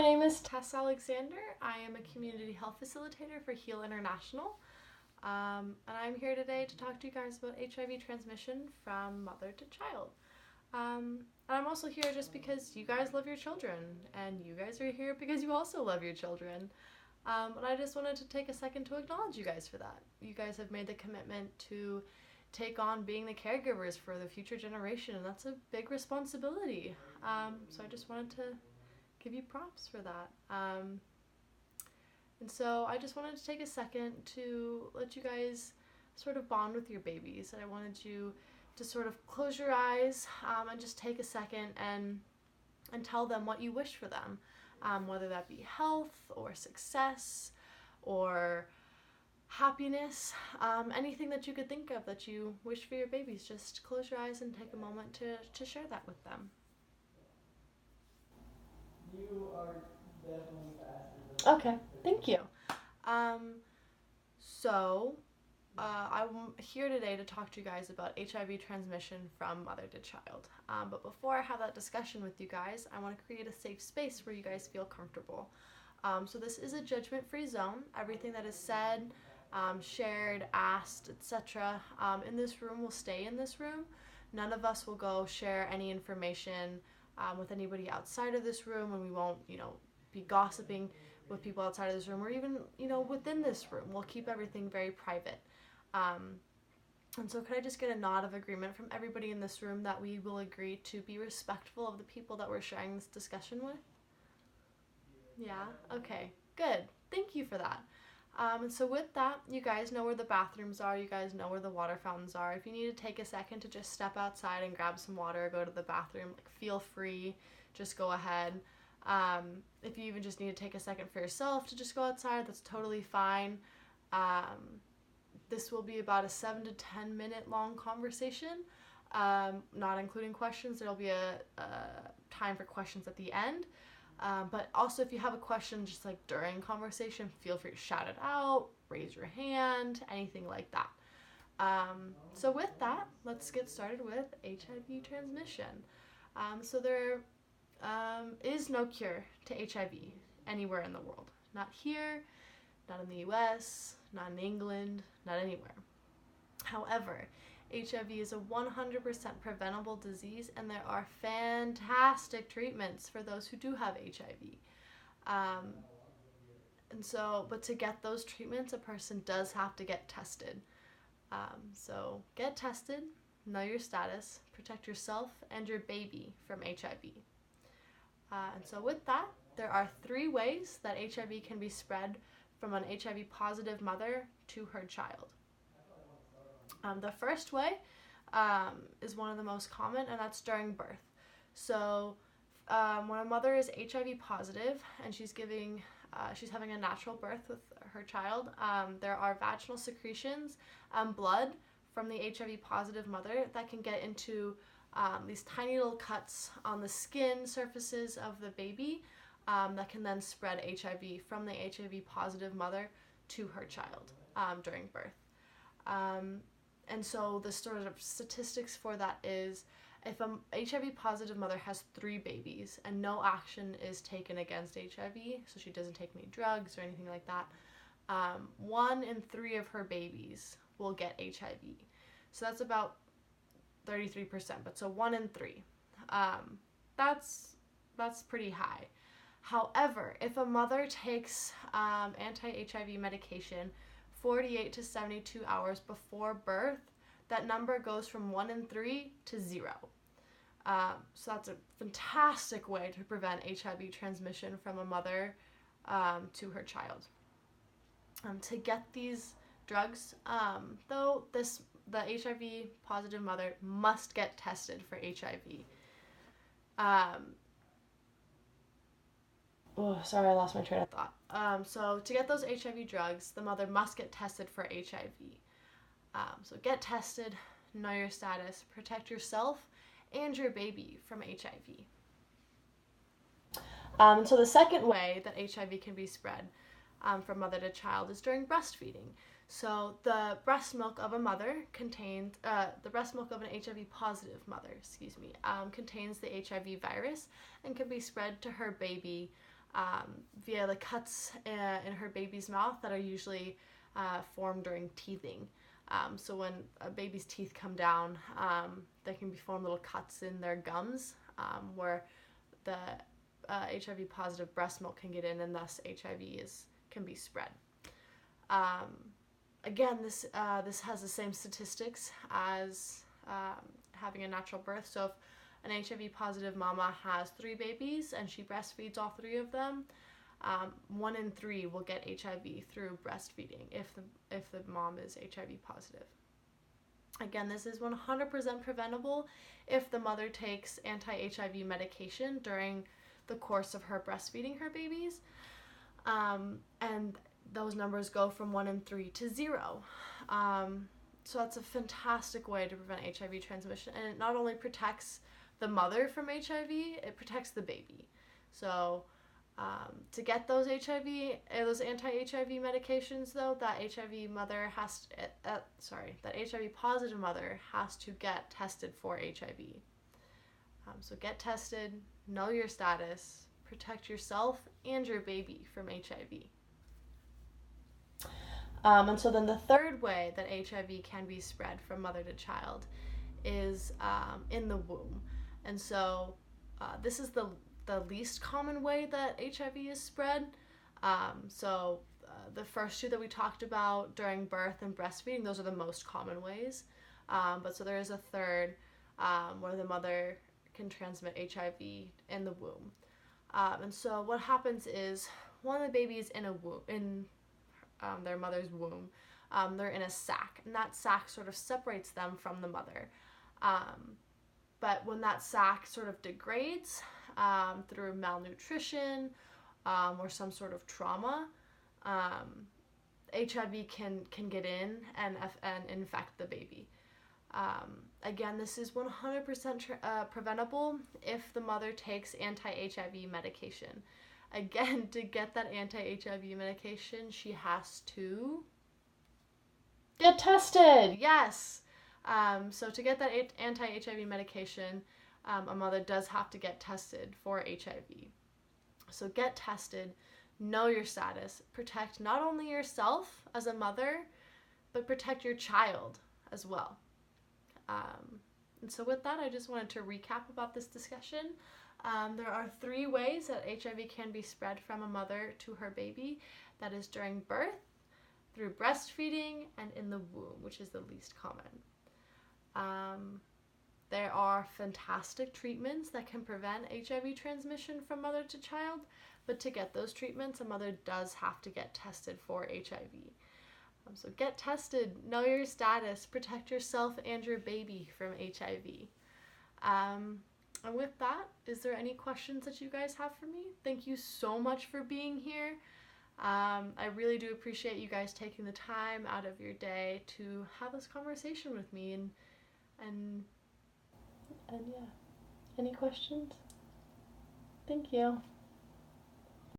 name is Tess Alexander. I am a community health facilitator for Heal International. And I'm here today to talk to you guys about HIV transmission from mother to child. And I'm also here just because you guys love your children, and you guys are here because you also love your children. And I just wanted to take a second to acknowledge you guys for that. You guys have made the commitment to take on being the caregivers for the future generation, and that's a big responsibility. So I just wanted to give you props for that. And so I just wanted to take a second to let you guys sort of bond with your babies. I wanted you to sort of close your eyes and just take a second and tell them what you wish for them, whether that be health or success or happiness, anything that you could think of that you wish for your babies. Just close your eyes and take a moment to share that with them. You are definitely faster than Okay, thank you. I'm here today to talk to you guys about HIV transmission from mother to child. But before I have that discussion with you guys, I want to create a safe space where you guys feel comfortable. So this is a judgment-free zone. Everything that is said, shared, asked, etc. In this room will stay in this room. None of us will go share any information with anybody outside of this room, and we won't, be gossiping with people outside of this room, or even, within this room. We'll keep everything very private. And so could I just get a nod of agreement from everybody in this room that we will agree to be respectful of the people that we're sharing this discussion with? Yeah? Okay, good. Thank you for that. And so with that, you guys know where the bathrooms are, you guys know where the water fountains are. If you need to take a second to just step outside and grab some water or go to the bathroom, feel free, just go ahead. If you even just need to take a second for yourself to just go outside, that's totally fine. This will be about a 7 to 10 minute long conversation, not including questions. There'll be a time for questions at the end. But also if you have a question just during conversation, feel free to shout it out, raise your hand, anything like that. So with that, let's get started with HIV transmission. So there is no cure to HIV anywhere in the world. Not here, not in the US, not in England, not anywhere. However, HIV is a 100% preventable disease, and there are fantastic treatments for those who do have HIV. But to get those treatments, a person does have to get tested. So get tested, know your status, protect yourself and your baby from HIV. And so with that, there are 3 ways that HIV can be spread from an HIV positive mother to her child. The first way is one of the most common, and that's during birth. So when a mother is HIV positive and she's having a natural birth with her child, there are vaginal secretions and blood from the HIV positive mother that can get into these tiny little cuts on the skin surfaces of the baby that can then spread HIV from the HIV positive mother to her child during birth. And so the sort of statistics for that is if an HIV positive mother has 3 babies and no action is taken against HIV, so she doesn't take any drugs or anything like that, 1 in 3 of her babies will get HIV. So that's about 33%, but so 1 in 3. That's pretty high. However, if a mother takes anti-HIV medication 48 to 72 hours before birth, that number goes from 1 in 3 to 0. So that's a fantastic way to prevent HIV transmission from a mother to her child. To get these drugs, though, the HIV positive mother must get tested for HIV. Sorry, I lost my train of thought. So to get those HIV drugs, the mother must get tested for HIV. So get tested, know your status, protect yourself and your baby from HIV. So the second way that HIV can be spread from mother to child is during breastfeeding. So the breast milk of a mother contains, the breast milk of an HIV positive mother, contains the HIV virus and can be spread to her baby via the cuts in her baby's mouth that are usually formed during teething. So when a baby's teeth come down, they can be formed little cuts in their gums where the HIV positive breast milk can get in, and thus HIV can be spread. Again, this has the same statistics as having a natural birth. So if an HIV positive mama has 3 babies and she breastfeeds all 3 of them, 1 in 3 will get HIV through breastfeeding if the mom is HIV positive. Again, this is 100% preventable if the mother takes anti-HIV medication during the course of her breastfeeding her babies. And those numbers go from 1 in 3 to 0. So that's a fantastic way to prevent HIV transmission. And it not only protects the mother from HIV, it protects the baby. So to get those anti-HIV medications, though, that HIV positive mother has to get tested for HIV. So get tested, know your status, protect yourself and your baby from HIV. And so then the third way that HIV can be spread from mother to child is in the womb. And so this is the least common way that HIV is spread. The first 2 that we talked about during birth and breastfeeding, those are the most common ways. But so there is a third where the mother can transmit HIV in the womb. And so what happens is one of the babies in their mother's womb, they're in a sac, and that sac sort of separates them from the mother. But when that sac sort of degrades through malnutrition or some sort of trauma, HIV can get in and infect the baby. Again, this is 100% preventable if the mother takes anti-HIV medication. Again, to get that anti-HIV medication, she has to get tested. Yes. So to get that anti-HIV medication, a mother does have to get tested for HIV. So get tested, know your status, protect not only yourself as a mother, but protect your child as well. And so with that, I just wanted to recap about this discussion. There are 3 ways that HIV can be spread from a mother to her baby. That is during birth, through breastfeeding, and in the womb, which is the least common. There are fantastic treatments that can prevent HIV transmission from mother to child, but to get those treatments, a mother does have to get tested for HIV. So get tested, know your status, protect yourself and your baby from HIV. And with that, is there any questions that you guys have for me? Thank you so much for being here. I really do appreciate you guys taking the time out of your day to have this conversation with me. And yeah, any questions? Thank you.